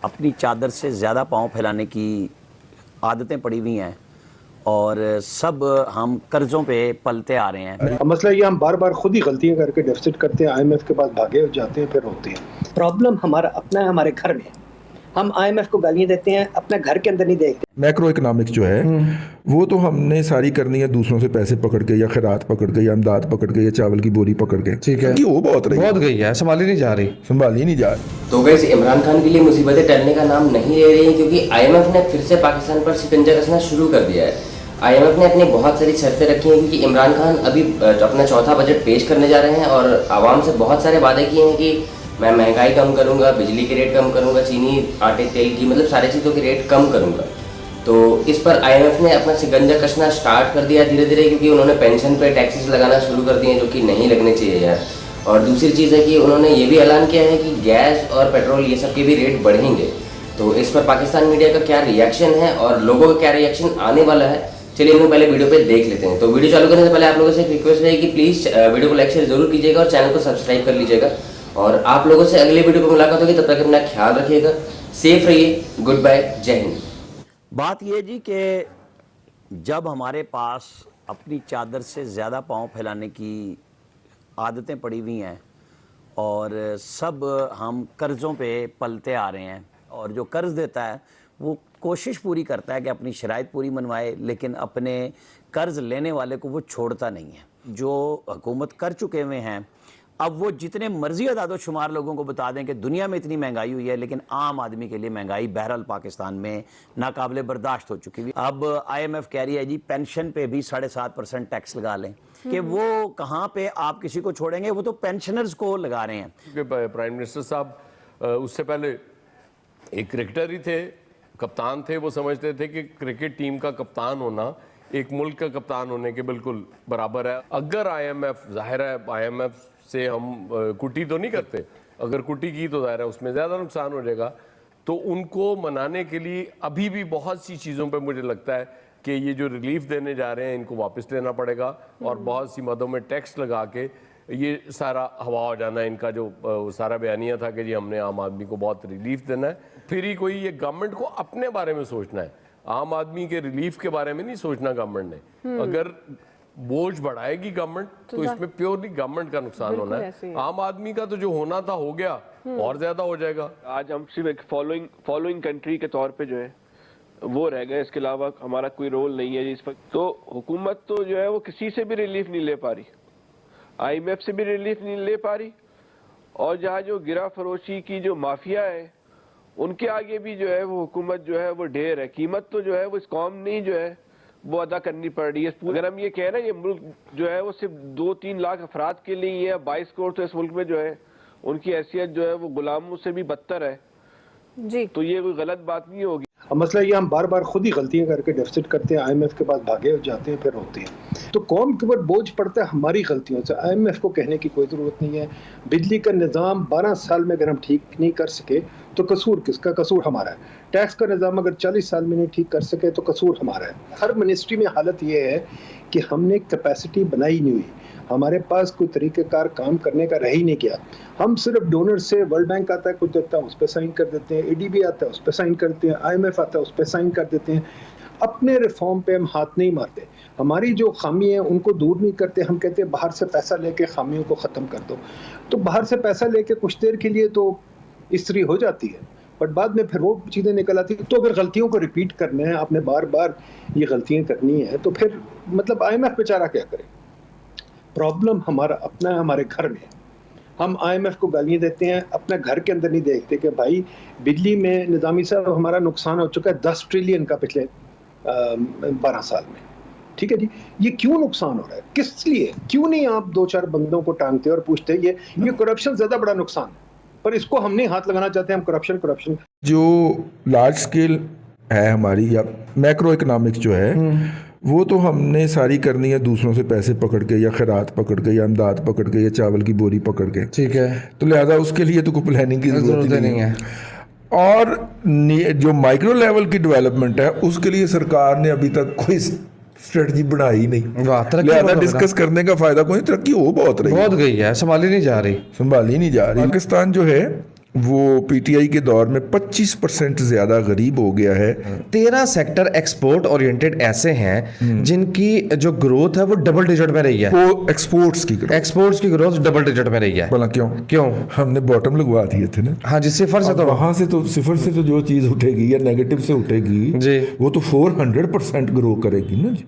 अपनी चादर से ज़्यादा पाँव फैलाने की आदतें पड़ी हुई हैं और सब हम कर्ज़ों पे पलते आ रहे हैं। मसला ये हम बार बार खुद ही गलतियां करके डेफिसिट करते हैं, आईएमएफ के पास भागे जाते हैं, फिर होते हैं। प्रॉब्लम हमारा अपना है, हमारे घर में। हम आईएमएफ को गालियां देते हैं, अपने घर के अंदर नहीं देखते। मैक्रो इकोनॉमिक्स जो है वो तो हमने सारी करनी है दूसरों से पैसे पकड़ के या खैरात पकड़ के या इमदाद पकड़ के या चावल की बोरी पकड़ के। ठीक है, कि वो बहुत गई है, संभाली नहीं जा रही। तो वैसे इमरान खान के लिए मुसीबतें टलने का नाम नहीं ले रही है, क्योंकि आईएमएफ ने फिर से पाकिस्तान पर शिकंजा कसना शुरू कर दिया है। आईएमएफ ने अपनी बहुत सारी शर्तें रखी हैं, क्योंकि इमरान खान अभी अपना चौथा बजट पेश करने जा रहे हैं और आवाम से बहुत सारे वादे किए हैं कि मैं महंगाई कम करूंगा, बिजली के रेट कम करूंगा, चीनी, आटे, तेल की मतलब सारी चीज़ों के रेट कम करूंगा। तो इस पर आईएमएफ ने अपना शिकंजा कसना स्टार्ट कर दिया धीरे धीरे, क्योंकि उन्होंने पेंशन पे टैक्सेस लगाना शुरू कर दिए जो कि नहीं लगने चाहिए यार। और दूसरी चीज़ है कि उन्होंने ये भी ऐलान किया है कि गैस और पेट्रोल ये सब के भी रेट बढ़ेंगे। तो इस पर पाकिस्तान मीडिया का क्या रिएक्शन है और लोगों का क्या रिएक्शन आने वाला है, चलिए हम लोग पहले वीडियो पे देख लेते हैं। तो वीडियो चालू करने से पहले आप लोगों से एक रिक्वेस्ट है कि प्लीज़ वीडियो को लाइक शेयर जरूर कीजिएगा और चैनल को सब्सक्राइब कर लीजिएगा। और आप लोगों से अगले वीडियो पर मुलाकात होगी, तब तक अपना ख्याल रखिएगा, सेफ रहिए, गुड बाय, जय हिंद। बात ये जी कि जब हमारे पास अपनी चादर से ज़्यादा पाँव फैलाने की आदतें पड़ी हुई हैं और सब हम कर्ज़ों पे पलते आ रहे हैं, और जो कर्ज़ देता है वो कोशिश पूरी करता है कि अपनी शराइत पूरी मनवाए, लेकिन अपने कर्ज़ लेने वाले को वो छोड़ता नहीं है। जो हुकूमत कर चुके हुए हैं, अब वो जितने मर्जी अदाद शुमार लोगों को बता दें कि दुनिया में इतनी महंगाई हुई है, लेकिन आम आदमी के लिए महंगाई बहरहाल पाकिस्तान में नाकाबिले बर्दाश्त हो चुकी है। अब आईएमएफ कह रही है जी पेंशन पे भी 7.5% टैक्स लगा लें, कि वो कहाँ पे आप किसी को छोड़ेंगे, वो तो पेंशनर्स को लगा रहे हैं। क्योंकि प्राइम मिनिस्टर साहब उससे पहले एक क्रिकेटर ही थे, कप्तान थे। वो समझते थे कि क्रिकेट टीम का कप्तान होना एक मुल्क का कप्तान होने के बिल्कुल बराबर है। अगर आईएमएफ, जाहिर है आईएमएफ से हम कुटी तो नहीं करते, अगर कुटी की तो जाहिर है उसमें ज़्यादा नुकसान हो जाएगा। तो उनको मनाने के लिए अभी भी बहुत सी चीज़ों पे मुझे लगता है कि ये जो रिलीफ देने जा रहे हैं इनको वापस लेना पड़ेगा, और बहुत सी मदों में टैक्स लगा के ये सारा हवा हो जाना है इनका। जो सारा बयानिया था कि जी हमने आम आदमी को बहुत रिलीफ देना है, फिर ही कोई ये गवर्नमेंट को अपने बारे में सोचना है, आम आदमी के रिलीफ के बारे में नहीं सोचना गवर्नमेंट ने। अगर बोझ बढ़ाएगी गवर्नमेंट तो इसमें प्योरली गवर्नमेंट का नुकसान होना है। आम आदमी का तो जो होना था हो गया, और ज्यादा हो जाएगा। आज हम सिर्फ एक फॉलोइंग कंट्री के तौर पे जो है वो रह गए, इसके अलावा हमारा कोई रोल नहीं है इस वक्त। तो हुकूमत तो जो है वो किसी से भी रिलीफ नहीं ले पा रही, आईएमएफ से भी रिलीफ नहीं ले पा रही, और जहाँ जो गिरा फरोशी की जो माफिया है उनके आगे भी जो है वो हुकूमत जो है वो ढेर है। कीमत तो जो है वो इस कौम ने जो है वो अदा करनी पड़ रही है। अगर हम ये कह रहे हैं ये मुल्क जो है वो सिर्फ 2-3 लाख अफराद के लिए ही है, 22 करोड़ तो इस मुल्क में जो है उनकी हैसियत जो है वो गुलामों से भी बदतर है जी, तो ये कोई गलत बात नहीं होगी। मसला ये हम बार बार खुद ही गलतियां करके डेफिसिट करते हैं, आईएमएफ के पास भागे जाते हैं, फिर होते हैं। तो कौम के ऊपर बोझ पड़ता है हमारी गलतियों से, आईएमएफ को कहने की कोई ज़रूरत नहीं है। बिजली का निज़ाम 12 साल में अगर हम ठीक नहीं कर सके तो कसूर किसका? कसूर हमारा है। टैक्स का निज़ाम अगर 40 साल में नहीं ठीक कर सके तो कसूर हमारा है। हर मिनिस्ट्री में हालत ये है कि हमने कैपेसिटी बनाई नहीं हुई, हमारे पास कोई तरीक़ेकार काम करने का रह ही नहीं गया। हम सिर्फ डोनर से, वर्ल्ड बैंक आता है कुछ देता है उस पर साइन कर देते हैं, एडीबी आता है उस पर साइन करते हैं, आईएमएफ आता है उस पर साइन कर देते हैं। अपने रिफॉर्म पे हम हाथ नहीं मारते, हमारी जो खामी है उनको दूर नहीं करते। हम कहते हैं बाहर से पैसा लेके खामियों को ख़त्म कर दो, तो बाहर से पैसा लेके कुछ देर के लिए तो इस्त्री हो जाती है, बट बाद में फिर वो चीज़ें निकल आती हैं। तो अगर गलतियों को रिपीट करना है, आपने बार बार ये गलतियाँ करनी है, तो फिर मतलब आईएमएफ बेचारा क्या करे? प्रॉब्लम हमारा अपना है, हमारे घर में। हम आईएमएफ को गालियाँ देते हैं, अपने घर के अंदर नहीं देखते कि भाई बिजली में निज़ामी साहब हमारा नुकसान हो चुका है 10 ट्रिलियन का पिछले 12 साल में। ठीक है जी, ये क्यों नुकसान हो रहा है, किस लिए? क्यों नहीं आप 2-4 बंदों को टांगते और पूछते ये करप्शन ज़्यादा बड़ा नुकसान है, पर इसको हम नहीं हाथ लगाना चाहते। हम करप्शन जो लार्ज स्केल है हमारी या मैक्रो इकोनॉमिक्स जो है वो तो हमने सारी करनी है दूसरों से पैसे पकड़ के या खैरात पकड़ के या इमदाद पकड़ के या चावल की बोरी पकड़ के। ठीक है, तो लिहाजा उसके लिए तो कोई प्लानिंग की जरूरत नहीं है। और जो माइक्रो लेवल की डेवलपमेंट है उसके लिए सरकार ने अभी तक कोई स्ट्रेटजी बनाई नहीं। लिहाजा डिस्कस करने का फायदा कोई, तरक्की हो बहुत रही, बहुत गई है, संभाली नहीं जा रही। पाकिस्तान जो है वो पीटीआई के दौर में 25% ज्यादा गरीब हो गया है। 13 सेक्टर एक्सपोर्ट ओरिएंटेड ऐसे हैं जिनकी जो ग्रोथ है वो डबल डिजिट में रही है। वो एक्सपोर्ट्स की ग्रोथ डबल डिजिट में रही है। भला क्यों हमने बॉटम लगवा दिए थे ना। हाँ जी, सिफर से तो वहां से तो सिफर से तो जो चीज उठेगी या नेगेटिव से उठेगी जी, वो तो 400% ग्रो करेगी ना जी।